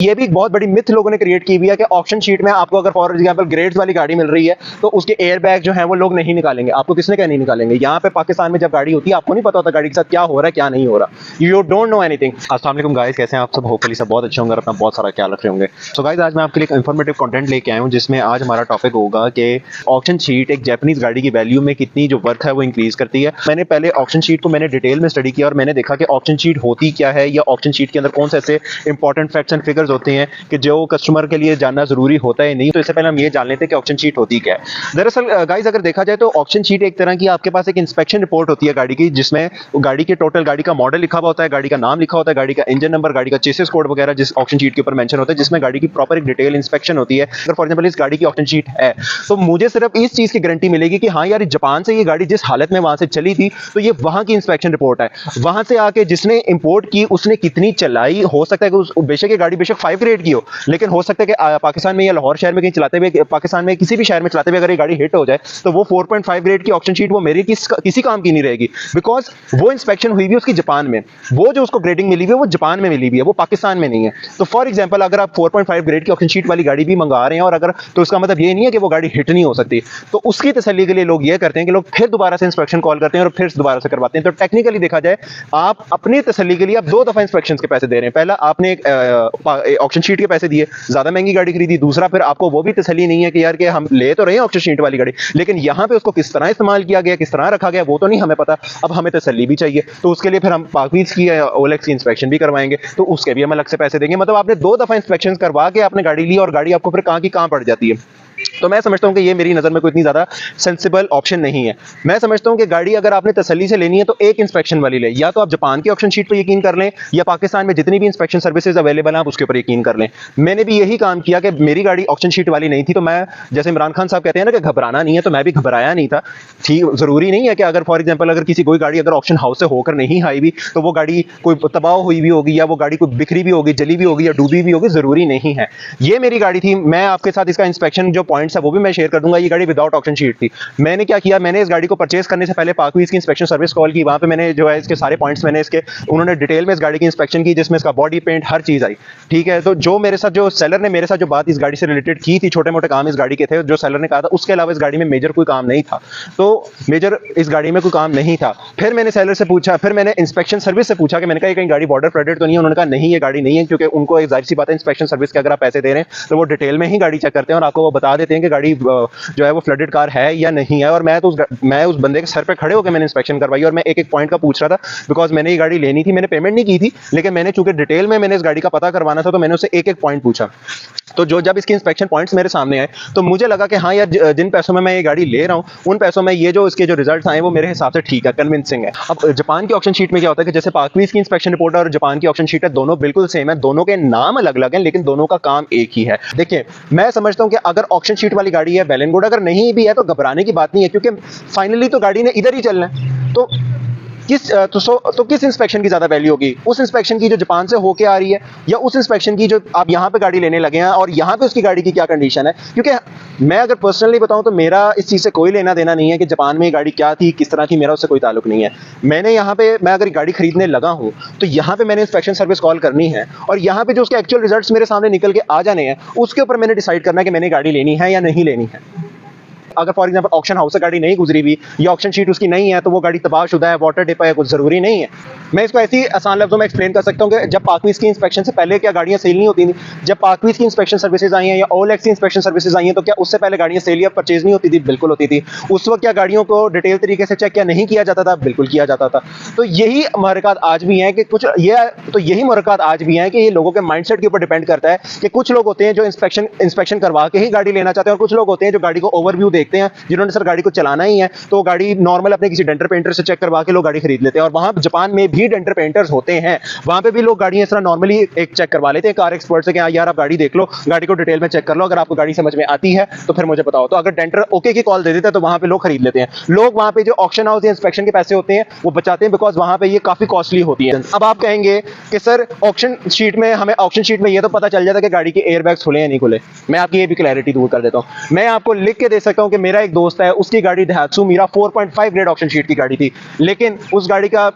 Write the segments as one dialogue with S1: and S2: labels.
S1: ये भी एक बहुत बड़ी मिथ लोगों ने क्रिएट की हुई है कि ऑक्शन शीट में आपको अगर फॉर एग्जांपल ग्रेड्स वाली गाड़ी मिल रही है तो उसके एयर बैग जो है वो लोग नहीं निकालेंगे। आपको किसने क्या नहीं निकालेंगे? यहाँ पे पाकिस्तान में जब गाड़ी होती है आपको नहीं पता होता गाड़ी के साथ क्या हो रहा है क्या नहीं हो रहा। You don't know anything. अस्सलाम वालेकुम गाइस, कैसे हैं आप सब? होपफुली सब बहुत अच्छे होंगे और अपना बहुत सारा ख्याल रख रहे होंगे। सो गाइस, आज मैं आपके लिए एक इन्फॉर्मेटिव कंटेंट लेके आया हूँ जिसमें आज हमारा टॉपिक होगा कि ऑक्शन शीट एक जापानीज गाड़ी की वैल्यू में कितनी जो वर्थ है वो इंक्रीज करती है। मैंने पहले ऑक्शन शीट को मैंने डिटेल में स्टडी किया और मैंने देखा कि ऑक्शन शीट होती क्या है या ऑक्शन शीट के अंदर कौन से ऐसे इंपॉर्टेंट फैक्ट्स एंड फिगर्स होते हैं कि जो कस्टमर के लिए जानना जरूरी होता है नहीं। तो इससे पहले हम ये जान लेते हैं कि ऑक्शन शीट होती क्या है। दरअसल गाइस, अगर देखा जाए तो ऑक्शन शीट एक तरह की आपके पास एक इंस्पेक्शन रिपोर्ट होती है गाड़ी की, जिसमें गाड़ी के टोटल गाड़ी का मॉडल लिखा हुआ होता है, गाड़ी का नाम लिखा होता है, गाड़ी का इंजन नंबर, गाड़ी का चेसिस कोड वगैरह जिस ऑक्शन शीट के ऊपर मेंशन होता है, जिसमें गाड़ी की प्रॉपर एक डिटेल इंस्पेक्शन होती है। अगर फॉर एग्जांपल इस गाड़ी की ऑक्शन शीट है तो मुझे सिर्फ इस चीज की गारंटी मिलेगी कि हाँ यार, जापान से ये गाड़ी जिस हालत में वहां से चली थी तो ये वहां की इंस्पेक्शन रिपोर्ट है। वहां से आके जिसने इंपोर्ट की उसने कितनी चलाई, हो सकता है कि बेशक ये गाड़ी बेशक 5 ग्रेड की हो, लेकिन हो सकता है कि पाकिस्तान में या लाहौर शहर में कहीं चलाते हुए, पाकिस्तान में किसी भी शहर में चलाते हुए अगर ये गाड़ी हिट हो जाए तो वो 4.5 ग्रेड की ऑक्शन शीट वो मेरी किसी काम की नहीं रहेगी, बिकॉज वो इंस्पेक्शन हुई भी उसकी जापान में। वो जो उसको ग्रेडिंग मिली हुई है वो जापान में मिली हुई है, वो पाकिस्तान में नहीं है। तो फॉर एग्जांपल अगर आप 4.5 ग्रेड की ऑक्शन शीट वाली गाड़ी भी मंगा रहे हैं और अगर, तो उसका मतलब ये नहीं है कि वो गाड़ी हिट नहीं हो सकती। तो उसकी तसल्ली के लिए लोग ये करते हैं कि लोग फिर दोबारा से इंस्पेक्शन कॉल करते हैं और फिर दोबारा से करवाते हैं। तो टेक्निकली देखा जाए, आप अपनी तसल्ली के लिए आप 2 दफा इंस्पेक्शन के पैसे दे रहे हैं। पहला आपने एक ऑक्शन शीट के पैसे दिए, ज्यादा महंगी गाड़ी खरीदी। दूसरा फिर आपको वो भी तसल्ली नहीं है कि यार कि हम ले तो रहे हैं ऑक्शन शीट वाली गाड़ी, लेकिन यहां पे उसको किस तरह इस्तेमाल किया गया, किस तरह रखा गया, वो तो नहीं हमें पता। अब हमें तसल्ली भी चाहिए, तो उसके लिए फिर हम पाकवीज की या ओलेक्स की इंस्पेक्शन भी करवाएंगे, तो उसके भी हम अलग से पैसे देंगे। मतलब आपने 2 दफा इंस्पेक्शन करवा के आपने गाड़ी ली और गाड़ी आपको फिर कहां की कहां पड़ जाती है। तो मैं समझता हूं कि ये मेरी नजर में कोई इतनी ज्यादा सेंसिबल ऑप्शन नहीं है। मैं समझता हूं कि गाड़ी अगर आपने तसल्ली से लेनी है तो एक इंस्पेक्शन वाली ले, या तो आप जापान की ऑक्शन शीट पर यकीन कर लें या पाकिस्तान में जितनी भी इंस्पेक्शन सर्विसेज अवेलेबल हैं आप उसके ऊपर यकीन कर लें। मैंने भी यही काम किया कि मेरी गाड़ी ऑक्शन शीट वाली नहीं थी, तो मैं, जैसे इमरान खान साहब कहते हैं ना कि घबराना नहीं है, तो मैं भी घबराया नहीं था। ठीक, जरूरी नहीं है कि अगर फॉर एग्जाम्पल अगर किसी कोई गाड़ी अगर ऑक्शन हाउस से होकर नहीं आई भी तो वो गाड़ी कोई तबाह हुई भी होगी या वो गाड़ी कोई बिखरी भी होगी, जली भी होगी या डूबी भी होगी, जरूरी नहीं है। ये मेरी गाड़ी थी, मैं आपके साथ इसका इंस्पेक्शन जो पॉइंट्स है वो भी मैं शेयर कर दूंगा। ये गाड़ी विदाउट ऑक्शन शीट थी। मैंने क्या किया, मैंने इस गाड़ी को परचेस करने से पहले पाकवीज की इंस्पेक्शन सर्विस कॉल की। वहां पे मैंने जो है इसके सारे पॉइंट्स मैंने इसके, उन्होंने डिटेल में इस गाड़ी की इंस्पेक्शन की, जिसमें इसका बॉडी पेंट हर चीज आई। ठीक है, तो जो मेरे साथ, जो सेलर ने मेरे साथ जो बात इस गाड़ी से रिलेटेड की थी, छोटे मोटे काम इस गाड़ी के थे जो सेलर ने कहा था, उसके अलावा इस गाड़ी में मेजर कोई काम नहीं था। तो मेजर इस गाड़ी में कोई काम नहीं था। फिर मैंने सेलर से पूछा, फिर मैंने इंस्पेक्शन सर्विस से पूछा कि मैंने कहा कहीं गाड़ी बॉर्डर फ्लडेड तो नहीं है। उन्होंने कहा नहीं, ये गाड़ी नहीं है, क्योंकि उनको एक जाहिर सी बात है इंस्पेक्शन सर्विस के अगर आप पैसे दे रहे हैं तो वो डिटेल में ही गाड़ी चेक करते हैं और आपको वो बता देते हैं कि गाड़ी जो है वो फ्लडेड कार है या नहीं है। और मैं उस बंदे के सर पे खड़े होकर मैंने इंस्पेक्शन करवाई और मैं एक एक पॉइंट का पूछ रहा था, बिकॉज मैंने ये गाड़ी लेनी थी, मैंने पेमेंट नहीं की थी, लेकिन मैंने चूंकि डिटेल में मैंने इस गाड़ी का पता करवाना था तो मैंने उससे एक एक पॉइंट पूछा। तो जब इसके इंस्पेक्शन पॉइंट्स मेरे सामने आए तो मुझे लगा कि हाँ यार, जिन पैसों में मैं ये गाड़ी ले रहा हूँ उन पैसों में ये जो इसके जो रिजल्ट्स आए वो मेरे हिसाब से ठीक है, कन्विंसिंग है। अब जापान की ऑक्शन शीट में क्या होता है कि जैसे पाकवीज की इंस्पेक्शन रिपोर्ट और जापान की ऑक्शन शीट है, दोनों बिल्कुल सेम है, दोनों के नाम अलग अलग हैं लेकिन दोनों का काम एक ही है। देखिए, मैं समझता हूं कि अगर ऑक्शन शीट वाली गाड़ी है वेल एंड गुड, अगर नहीं भी है तो घबराने की बात नहीं है, क्योंकि फाइनली तो गाड़ी ने इधर ही चलना है। तो किस इंस्पेक्शन की ज्यादा वैल्यू होगी, उस इंस्पेक्शन की जो जापान से होके आ रही है या उस इंस्पेक्शन की जो आप यहां पे गाड़ी लेने लगे हैं और यहां पे उसकी गाड़ी की क्या कंडीशन है। क्योंकि मैं अगर पर्सनली बताऊं तो मेरा इस चीज से कोई लेना देना नहीं है कि जापान में गाड़ी क्या थी, किस तरह की, मेरा उससे कोई ताल्लुक नहीं है। मैंने यहाँ पे, मैं अगर गाड़ी खरीदने लगा हूं तो यहाँ पे मैंने इंस्पेक्शन सर्विस कॉल करनी है और यहाँ पे जो उसके एक्चुअल रिजल्ट्स मेरे सामने निकल के आ जाने हैं उसके ऊपर मैंने डिसाइड करना है कि मैंने गाड़ी लेनी है या नहीं लेनी है। अगर फॉर एग्जांपल ऑक्शन हाउस से गाड़ी नहीं गुजरी हुई या ऑक्शन शीट उसकी नहीं है तो वो गाड़ी तबाहशुदा है, वाटर डिप है, कुछ जरूरी नहीं है। मैं इसको ऐसी आसान लफ्जों में एक्सप्लेन कर सकता हूं कि जब पाकवीज की इंस्पेक्शन से पहले क्या गाड़ियां सेल नहीं होती थी, जब पाकवीज की इंस्पेक्शन सर्विसेज आई हैं या ओलेक्स की इंस्पेक्शन सर्विसेज आई हैं तो क्या उससे पहले गाड़ियां सेल या परचेज नहीं होती थी? बिल्कुल होती थी। उस वक्त क्या गाड़ियों को डिटेल तरीके से चेक क्या नहीं किया जाता था? बिल्कुल किया जाता था। तो यही महरक़ात आज भी हैं कि यही महरक़ात आज भी हैं कि ये लोगों के माइंडसेट के ऊपर डिपेंड करता है कि कुछ लोग होते हैं जो इंस्पेक्शन करवा के ही गाड़ी लेना चाहते हैं और कुछ लोग होते हैं जो गाड़ी को ओवरव्यू देखते हैं, जिन्होंने गाड़ी को चलाना ही है तो गाड़ी नॉर्मल अपने किसी डेंटर पेंटर से चेक करवा के लोग गाड़ी खरीद लेते हैं। और वहां जापान में भी डेंटर पेंटर्स होते हैं, वहां पे भी लोग गाड़ियां इस तरह नॉर्मली एक चेक करवा लेते हैं कार एक्सपर्ट से कि यार आप गाड़ी देख लो, गाड़ी को डिटेल में चेक कर लो, अगर आपको गाड़ी समझ में आती है तो फिर मुझे बताओ। तो अगर डेंटर ओके की कॉल दे देता है तो वहां पे लोग खरीद लेते हैं। लोग वहां पे जो ऑक्शन हाउस या इंस्पेक्शन के पैसे होते हैं वो बचाते हैं, बिकॉज वहां पे ये काफी कॉस्टली होती है। अब आप कहेंगे कि सर ऑक्शन शीट में हमें ऑक्शन शीट में ये तो पता चल जाता है कि गाड़ी के एयर बैग्स खुले या नहीं खुले। मैं आपकी ये भी क्लैरिटी दूर कर देता हूं। मैं आपको लिख के दे सकता हूं कि मेरा एक दोस्त है, उसकी गाड़ी दहात्सू मीरा 4.5 ग्रेड ऑक्शन शीट की गाड़ी थी, लेकिन उस गाड़ी का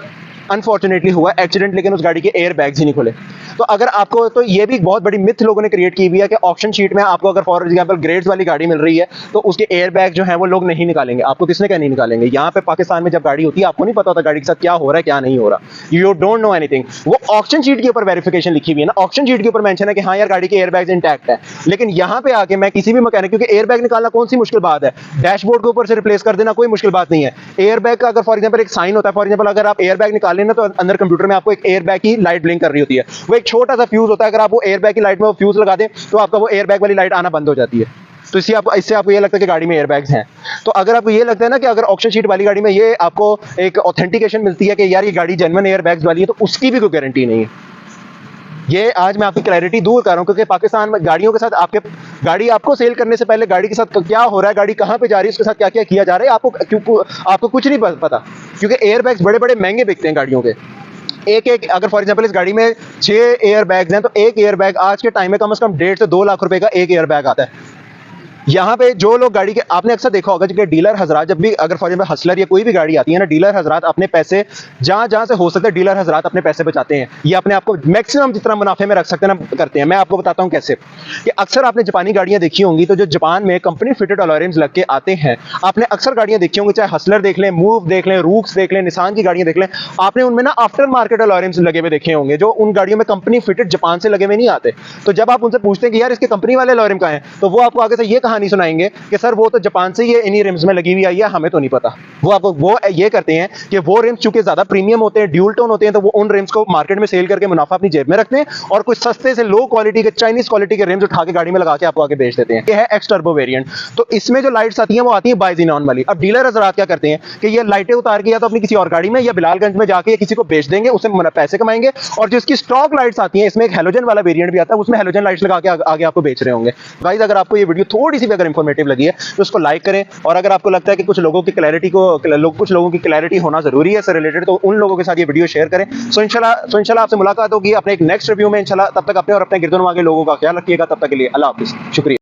S1: अनफॉर्चुनेटली हुआ एक्सीडेंट, लेकिन उस गाड़ी के एयर बैग्स ही नहीं खुले। तो अगर आपको, तो ये भी बहुत बड़ी मिथ लोगों ने क्रिएट की हुई है कि ऑप्शन शीट में आपको अगर फॉर एग्जांपल ग्रेड्स वाली गाड़ी मिल रही है तो उसके एयर बैग जो है वो लोग नहीं निकालेंगे। आपको किसने क्या नहीं निकालेंगे? यहाँ पे पाकिस्तान में जब गाड़ी होती है आपको नहीं पता होता गाड़ी के साथ क्या हो रहा है क्या नहीं हो रहा, यू डोंट नो एनीथिंग। वो ऑप्शन शीट के ऊपर वेरिफिकेशन लिखी हुई है ना, ऑप्शन शीट के ऊपर मेंशन है कि हाँ यार गाड़ी के एयर बैग्स इंटैक्ट है, लेकिन यहाँ पे आके मैं किसी भी मैकेनिक, क्योंकि एयर बैग निकालना कौन सी मुश्किल बात है, डैशबोर्ड के ऊपर से रिप्लेस कर देना कोई मुश्किल बात नहीं है। एयर बैग का अगर फॉर एग्जांपल एक साइन होता है, फॉर एग्जांपल अगर आप एयर बैग निकाल लेना तो अंदर कंप्यूटर में आपको एक एयर बैग की लाइट ब्लिंक कर रही होती है, वो एक छोटा सा फ्यूज होता है, अगर आप वो एयर बैग की लाइट में वो फ्यूज लगा दें तो आपका वो एयर बैग वाली लाइट आना बंद हो जाती है। तो इससे आपको ये लगता है कि गाड़ी में एयर बैग्स हैं। तो अगर आपको ये लगता है ना कि अगर ऑप्शन शीट वाली गाड़ी में ये आपको एक ऑथेंटिकेशन मिलती है कि यार ये गाड़ी जेन्युइन एयर बैग्स वाली है, तो उसकी भी कोई गारंटी नहीं है। ये आज मैं आपकी क्लैरिटी दूर कर रहा हूं, क्योंकि पाकिस्तान में गाड़ियों के साथ गाड़ी आपको सेल करने से पहले गाड़ी के साथ क्या हो रहा है, गाड़ी कहां पे जा रही है, उसके साथ क्या क्या किया जा रहा है, आपको कुछ नहीं पता, क्योंकि एयर बैग्स बड़े बड़े महंगे बिकते हैं गाड़ियों के। एक अगर फॉर एग्जांपल इस गाड़ी में 6 एयर बैग्स हैं तो एक एयर बैग आज के टाइम में कम से कम 1.5 से 2 लाख रुपए का एक एयर बैग आता है। यहाँ पे जो लोग गाड़ी के, आपने अक्सर देखा होगा कि डीलर हजरात जब भी अगर फॉर एग्जांपल हसलर या कोई भी गाड़ी आती है ना, डीलर हजरात अपने पैसे जहां से हो सकता है डीलर हजरात अपने पैसे बचाते हैं, ये अपने आप को मैक्सिमम जितना मुनाफे में रख सकते हैं ना करते हैं। मैं आपको बताता हूं कैसे, कि अक्सर आपने जापानी गाड़ियां देखी होंगी, तो जो जापान में कंपनी फिटेड अलॉय रिम्स लग के आते हैं, आपने अक्सर गाड़ियां देखी होंगी, चाहे हसलर देख लें, मूव देख लें, रूक्स देख लें, निसान की गाड़ियां देख लें, आपने उनमें ना आफ्टर मार्केट अलॉय रिम्स लगे हुए देखे होंगे, जो उन गाड़ियों में कंपनी फिटेड जापान से लगे हुए नहीं आते। तो जब आप उनसे पूछते हैं कि यार इसके कंपनी वाले अलॉय रिम कहां हैं, तो वो आपको आगे से ये कहानी सुनाएंगे कि सर वो तो जापान से ये इन्हीं रिम्स में लगी हुई आई है, हमें तो नहीं पता। वो ये करते हैं कि वो रिम्स चूंकि ज्यादा प्रीमियम होते हैं, ड्यूल टोन होते हैं, तो वो उन रिम्स को मार्केट में सेल करके मुनाफा अपनी जेब में रखते हैं और कुछ सस्ते से लो क्वालिटी के चाइनीज क्वालिटी के रिम्स उठा के गाड़ी में लगा के आपको आगे बेच देते हैं। ये है एक्स टर्बो वेरिएंट। तो इसमें जो लाइट्स आती हैं वो आती है बाइजीनॉन वाली। अब डीलर हजरात क्या करते हैं कि ये लाइटें उतार के या तो अपनी किसी और गाड़ी में या बिलालगंज में जाके किसी को बेच देंगे, उससे पैसे कमाएंगे, और जो इसकी स्टॉक लाइट्स आती हैं, इसमें एक हेलोजन वाला वेरिएंट भी आता है, उसमें हेलोजन लाइट्स लगा के आगे आपको बेच रहे होंगे। गाइस अगर आपको ये वीडियो थोड़ी सी भी अगर इंफॉर्मेटिव लगी है तो उसको लाइक करें, और अगर आपको लगता है कि कुछ लोगों की क्लैरिटी होना जरूरी है इससे रिलेटेड, तो उन लोगों के साथ ये वीडियो शेयर करें। सो इंशाल्लाह आपसे मुलाकात होगी अपने एक नेक्स्ट रिव्यू में इंशाल्लाह। तब तक अपने और अपने गिरदोनवा के लोगों का ख्याल रखिएगा। तब तक के लिए अल्लाह हाफिज़, शुक्रिया।